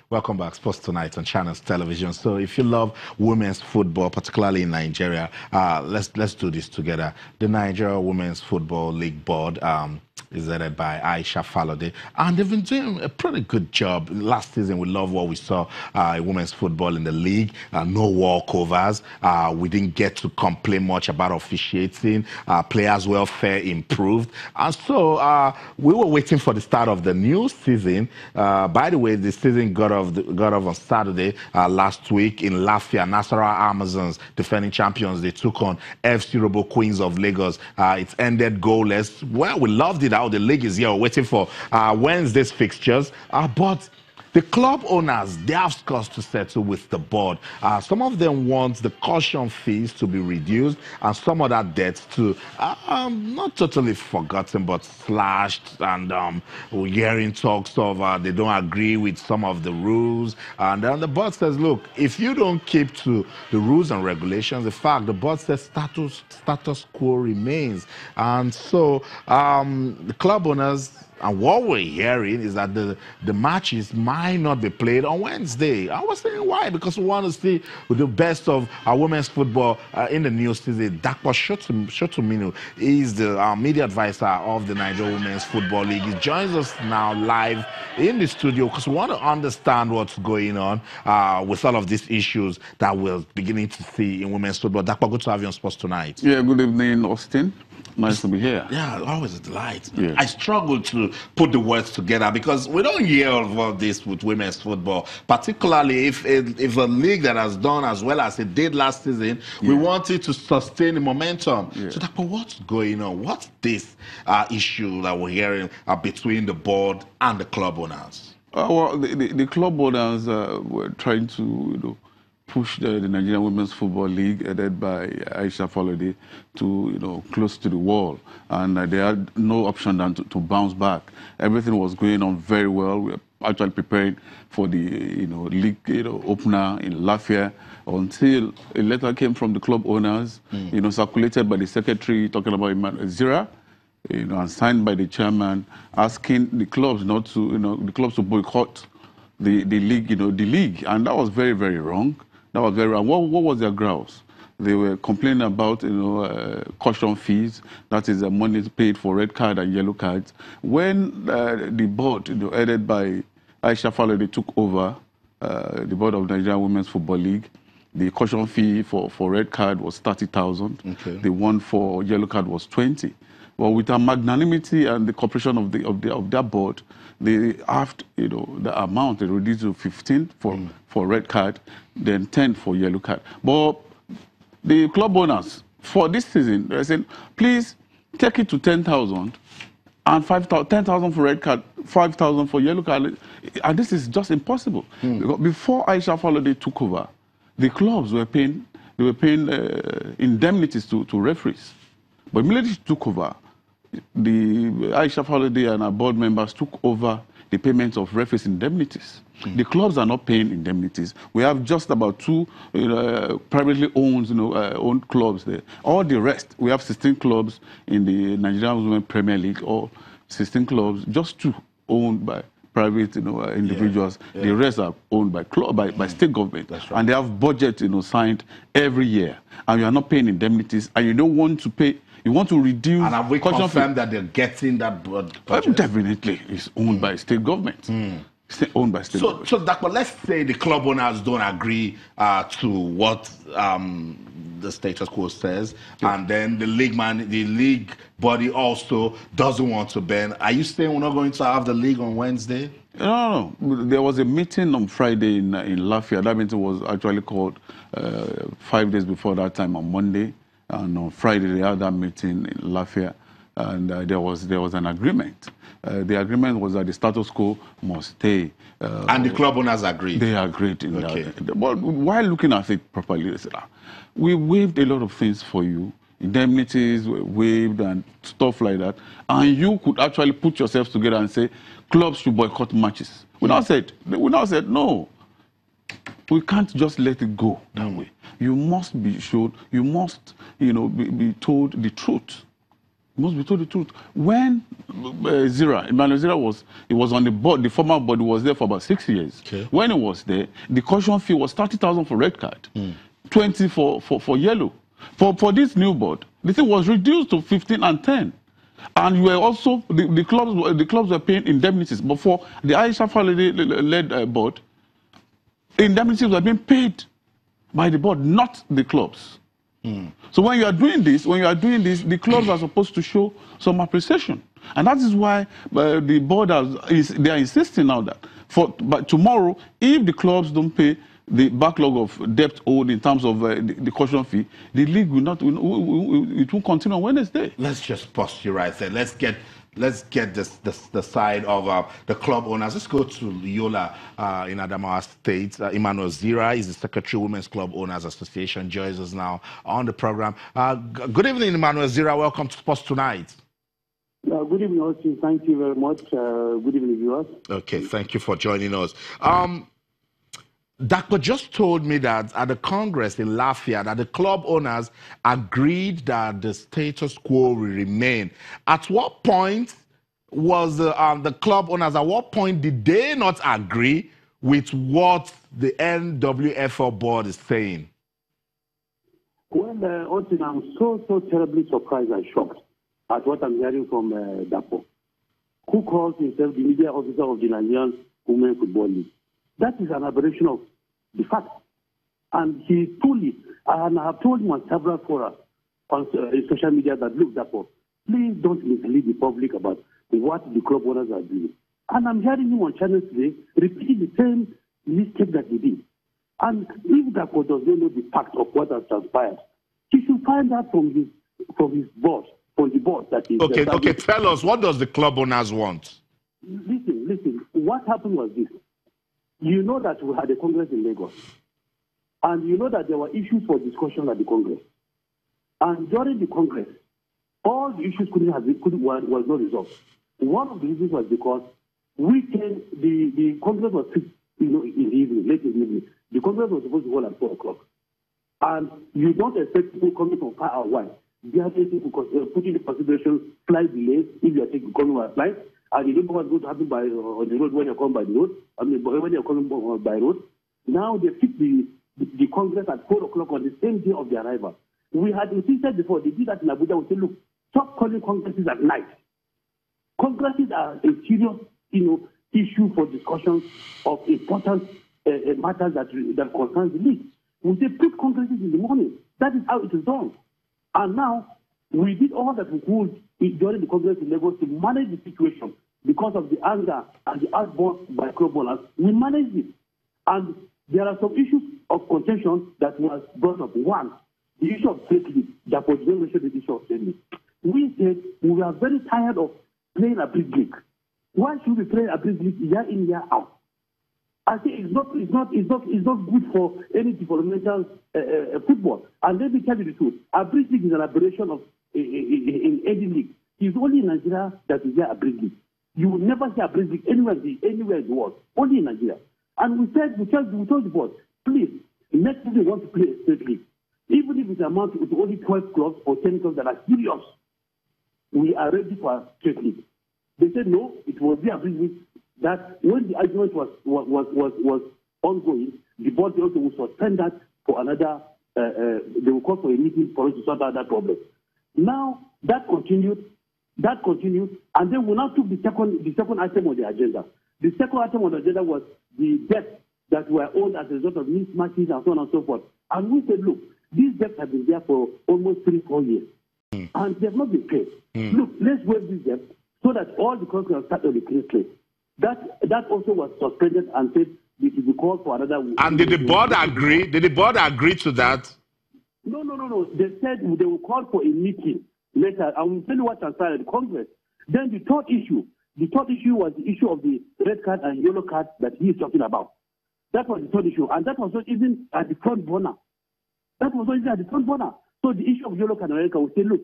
Welcome back, Sports Tonight on Channels Television. So, if you love women's football, particularly in Nigeria, let's do this together. The Nigeria Women's Football League Board is headed by Aisha Falode, and they've been doing a pretty good job. Last season, we love what we saw in women's football in the league. No walkovers. We didn't get to complain much about officiating. Players' welfare improved, and so we were waiting for the start of the new season. By the way, the season got off on Saturday last week in Lafia. Nasarawa Amazons, defending champions, they took on FC Robo Queens of Lagos. It ended goalless. Well, we loved it how the league is here. We're waiting for Wednesday's fixtures, but the club owners, they have scores to settle with the board. Some of them want the caution fees to be reduced and some other debts to not totally forgotten, but slashed. And we're hearing talks of they don't agree with some of the rules. And then the board says, look, if you don't keep to the rules and regulations, in fact, the board says status quo remains. And so the club owners, and what we're hearing is that the matches might not be played on Wednesday. I was saying why? Because we want to see the best of our women's football in the new season. Dakpo Shotuminu is the media advisor of the Nigeria Women's Football League. He joins us now live in the studio because we want to understand what's going on with all of these issues that we're beginning to see in women's football. Dakpo, good to have you on Sports Tonight. Yeah, good evening, Austin. Nice to be here. Yeah, always a delight. Yeah. I struggle to put the words together because we don't hear of this with women's football, particularly if a league that has done as well as it did last season, we want it to sustain the momentum. Yeah. So, Dakpo, what's going on? What's this issue that we're hearing between the board and the club owners? Well, the club owners were trying to, push the Nigerian Women's Football League, headed by Aisha Falode, to close to the wall, and they had no option than to bounce back. Everything was going on very well. We were actually preparing for the league opener in Lafia until a letter came from the club owners, circulated by the secretary talking about Emmanuel Zira, and signed by the chairman, asking the clubs not to the clubs to boycott the league, the league, and that was very, very wrong. That was very wrong. What was their grouse? They were complaining about caution fees, that is the money paid for red card and yellow cards. When the board, headed by Aisha Falode, took over the board of Nigeria Women's Football League, the caution fee for red card was 30,000. Okay. The one for yellow card was 20. Well, with our magnanimity and the cooperation of their board, they halved the amount. They reduced to 15 for red card, then 10 for yellow card. But the club owners for this season, they said, please take it to 10,000 and 10,000 for red card, 5,000 for yellow card, and this is just impossible. Because before Aisha Falode took over, the clubs were paying indemnities to referees. But immediately she took over, the Aisha Falode and our board members took over the payment of referees indemnities. The clubs are not paying indemnities. We have just about 2 privately owned clubs there. All the rest, we have 16 clubs in the Nigerian Women Premier League, or 16 clubs, just 2 owned by private individuals. Yeah. The rest are owned by state government. Right. And they have budget signed every year. And you are not paying indemnities, and you don't want to pay. You want to reduce. And have we confirmed that they're getting that budget? Definitely. It's owned by state government. It's owned by state government. So, Dakpo, let's say the club owners don't agree to what the status quo says, and then the league body also doesn't want to bend. Are you saying we're not going to have the league on Wednesday? No. There was a meeting on Friday in Lafia. That meeting was actually called 5 days before that time on Monday. And on Friday, they had that meeting in Lafia, and there was an agreement. The agreement was that the status quo must stay. And the club owners agreed? They agreed in that. But while looking at it properly, they said, we waived a lot of things for you. Indemnities were waived and stuff like that. And you could actually put yourselves together and say, clubs should boycott matches. We now said, no. We can't just let it go that way. You must be showed, you must, be told the truth. Must be told the truth. When Emmanuel Zira was on the board, the former board was there for about 6 years. Okay. When he was there, the caution fee was 30,000 for red card, 20 for yellow. For this new board, the thing was reduced to 15 and 10. And you were also the clubs were paying indemnities. But for the Aisha Falade-led board, indemnities were being paid by the board, not the clubs. So when you are doing this, the clubs are supposed to show some appreciation, and that is why the board they are insisting now that but tomorrow, if the clubs don't pay the backlog of debt owed in terms of the caution fee, the league will not. It will continue on Wednesday. Let's just pause you right there. Let's get the side of the club owners. Let's go to Yola in Adamawa State. Emmanuel Zira is the Secretary Women's Club Owners Association. Joins us now on the program. Good evening, Emmanuel Zira. Welcome to Sports Tonight. Good evening, Austin. Thank you very much. Good evening, viewers. Okay, thank you for joining us. Dakpo just told me that at the Congress in Lafayette, that the club owners agreed that the status quo will remain. At what point was the club owners, at what point did they not agree with what the NWFL board is saying? Well, Austin, I'm so terribly surprised and shocked at what I'm hearing from Dakpo, who calls himself the media officer of the Nigerian Women's Football League. That is an aberration of the fact. And he truly, and I have told him on several forums on social media that, look, Dakpo, please don't mislead the public about what the club owners are doing. And I'm hearing him on channels today repeating the same mistake that he did. And if Dakpo does not know the fact of what has transpired, he should find out from his board, from the board that is... Okay, tell us, what does the club owners want? Listen, what happened was this. You know that we had a Congress in Lagos, and you know that there were issues for discussion at the Congress. And during the Congress, all the issues was not resolved. One of the reasons was because the Congress was fixed, in the evening, late in the evening. The Congress was supposed to hold at 4 o'clock. And you don't expect people coming from far away. They are people putting the consideration flight delays if you are coming by flight. And you don't know what's going to happen on the road when you come by the road. I mean, when you're coming by road. Now they fix the Congress at 4 o'clock on the same day of the arrival. We had insisted before, they did that in Abuja. We said, look, stop calling congresses at night. Congresses are a serious, issue for discussions of important matters that concerns the league. We say, put congresses in the morning. That is how it is done. And now, we did all that we could during the Congress in Lagos to manage the situation because of the anger and the outburst by club owners. We managed it. And there are some issues of contention that was brought up. One, the issue of state league. That was the issue of state league. We said we are very tired of playing a big league. Why should we play a big league year in, year out? I think it's not good for any developmental football. And let me tell you the truth. A bridge league is an aberration of in any league. It's only in Nigeria that is there a bridge league. You will never see a bridge league anywhere in the world. Only in Nigeria. And we told the board, please, next season we want to play a state league. Even if it amounts to only 12 clubs or 10 clubs that are serious, we are ready for a state league. They said no, it was their business that when the argument was ongoing, the board also will suspend that for another, they will call for a meeting for us to sort out that problem. Now, that continued, and then we now took the second item on the agenda. The second item on the agenda was the debt that were owed as a result of mismatches and so on and so forth. And we said, look, these debts have been there for almost 3-4 years, and they have not been paid. Look, let's waive these debts so that all the clubs can start on the clean slate. That also was suspended and said it will be called for another. And did the board agree? Did the board agree to that? No. They said they will call for a meeting later. I will tell you what transpired at the Congress. Then the third issue was the issue of the red card and yellow card that he is talking about. That was the third issue, and that was not even at the front burner. So the issue of yellow card and red card, we say, look,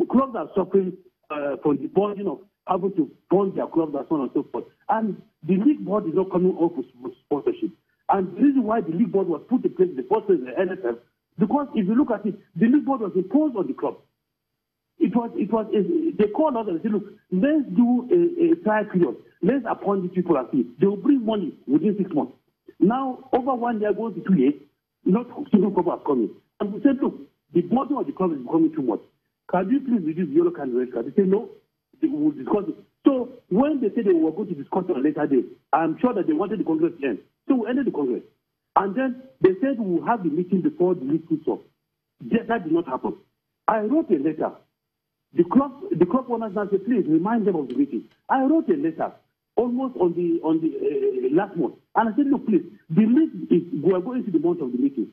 clubs are suffering from the burden of having to fund their clubs and so on and so forth. And the league board is not coming up with sponsorship. And the reason why the league board was put in place in the first place in the NFF, because if you look at it, the league board was imposed on the club. They called us and said, look, let's do a trial period. Let's appoint these people and see. They will bring money within 6 months. Now, over 1 year goes to 2 years, not single couple are coming. And we said, look, the bottom of the club is becoming too much. Can you please reduce the yellow card and red card? They said, no, we will discuss it. So when they said they were going to discuss it on a later day, I'm sure that they wanted the Congress to end. So we ended the Congress. And then they said we will have the meeting before the league kicks off. That did not happen. I wrote a letter. The club owners now said, please remind them of the meeting. I wrote a letter almost on the last month. And I said, look, please, the league we are going to the month of the meeting.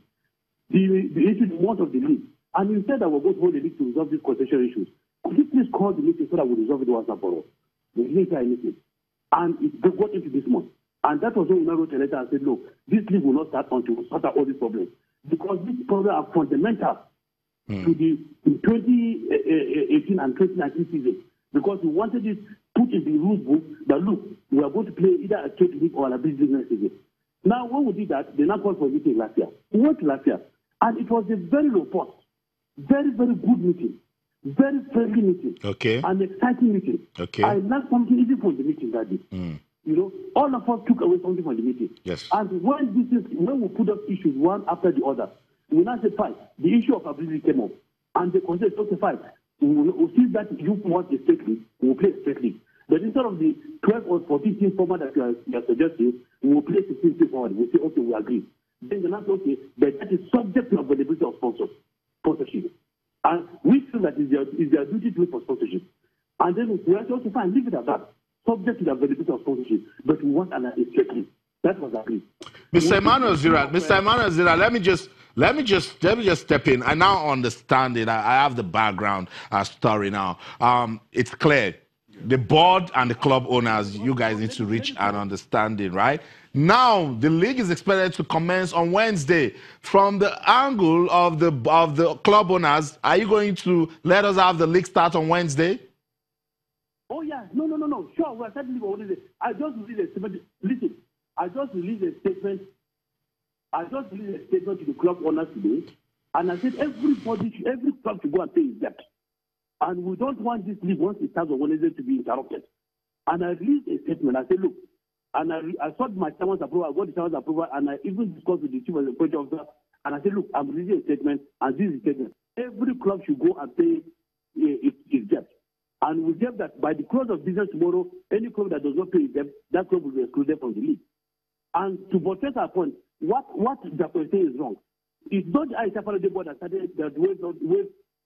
The month of the league. And you said that we're going to hold the league to resolve these concession issues. Could you please call the meeting so that we resolve it once and for all? We didn't hear anything. And it got into this month. And that was when we wrote a letter and said, look, this league will not start until we sort out all these problems. Because these problems are fundamental to the 2018 and 2019 season. Because we wanted it put in the rules book that, look, we are going to play either a state league or a business season. Now, when we did that, they now called for a meeting last year. We went last year. And it was a very robust, very, very good meeting. Very friendly meeting. Okay. An exciting meeting. Okay. I learned something even from the meeting that day. You know, all of us took away something from the meeting. Yes. And when we put up issues one after the other, we now said, fine, the issue of ability came up. And the concept was, okay, fine, we'll see that you want a state league, we'll play a state league. But instead of the 12 or 14 team format that you are suggesting, we will play 16 team format. We'll say, okay, we agree. Then the next okay, but that is subject to availability of sponsorship. And we feel that is their duty to look for sponsorship. And then we have to also find, leave it at that, subject to the availability of sponsorship, but we want an straight league. That was agreed. Mr. Emmanuel Zira, let me just step in. I now understand it. I have the background story now. It's clear. The board and the club owners, you guys need to reach an understanding, right? Now, the league is expected to commence on Wednesday. From the angle of the club owners, are you going to let us have the league start on Wednesday? Oh, yeah. No. Sure, we're certainly going to. I just released a statement. Listen, I just released a statement to the club owners today, and I said every club should go and pay his debt. And we don't want this league, once it starts on Wednesday, to be interrupted. And I released a statement. I said, look, and I sought my chairman's approval, I got the chairman's approval, and I even discussed with the chief executive officer, and I said, look, I'm releasing a statement, and this is a statement. Every club should go and pay its debt. And we gave that by the close of business tomorrow, any club that does not pay its debt, that club will be excluded from the league. And to buttress our point, what Japan is saying is wrong. It's not the Aisha Faladay board that started that waived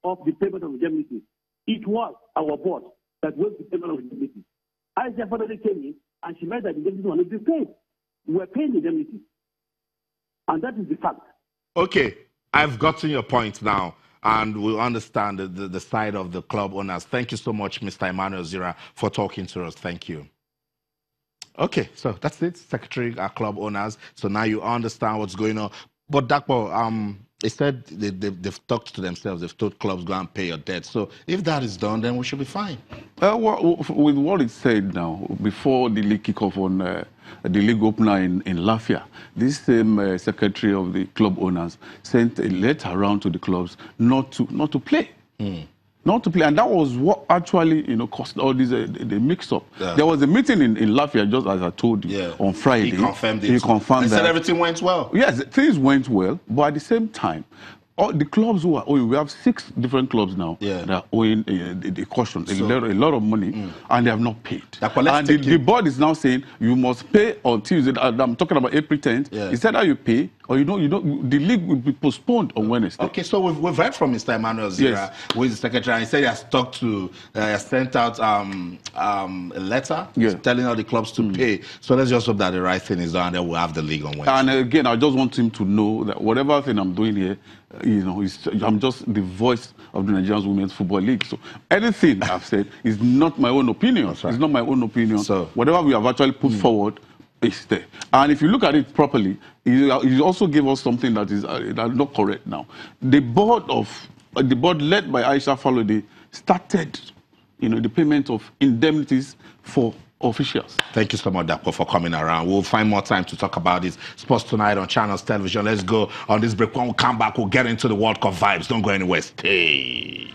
off the payment of indemnity. It was our board that waived the payment of indemnity. Aisha Faladay came in and she made that indemnity was not being paid. We were paying indemnity. And that is the fact. Okay, I've gotten your point now. And we understand the side of the club owners. Thank you so much, Mr. Emmanuel Zira, for talking to us. Thank you. Okay, so that's it, Secretary, club owners. So now you understand what's going on. But Dakpo, they said they've talked to themselves. They've told clubs, go and pay your debt. So if that is done, then we should be fine. With what it said now, before the league kickoff on the league opener in Lafia, this same secretary of the club owners sent a letter around to the clubs not to play. Not to play, and that was what actually, caused all this the mix-up. Yeah. There was a meeting in Lafia, just as I told you, on Friday. He confirmed it. He confirmed that. He said everything went well. Yes, things went well, but at the same time, all the clubs who are owing, we have 6 different clubs now that are owing the caution, a lot of money, and they have not paid. And the board is now saying you must pay on Tuesday. I'm talking about April 10th. Yeah. Instead that you pay, or the league will be postponed on Wednesday. Okay, so we've heard from Mr. Emmanuel Zira, who is the secretary, and he said he has talked to, sent out a letter telling all the clubs to pay. So let's just hope that the right thing is done, and then we'll have the league on Wednesday. And again, I just want him to know that whatever thing I'm doing here, I'm just the voice of the Nigerian Women's Football League. So anything I've said is not my own opinion. Right. It's not my own opinion. So whatever we have actually put forward is there. And if you look at it properly, he also gave us something that is not correct now. The board led by Aisha Faladay started, the payment of indemnities for officials. Thank you so much, Dakpo, for coming around. We'll find more time to talk about this. Sports Tonight on Channels Television. Let's go on this break. When we come back, we'll get into the World Cup vibes. Don't go anywhere. Stay.